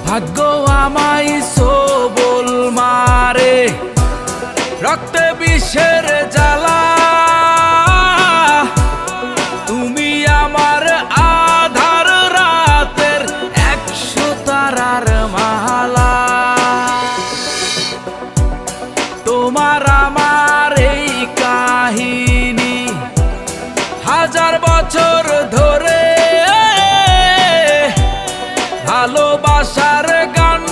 ভাগ্য আমায় সবল মারে, রক্তে বিষের জ্বালা। তুমি আমার আধার রাতের 100 তারার মালা। তোমার আমার এই কাহিনী 1000 বছর ধরে ভালোবাসার গান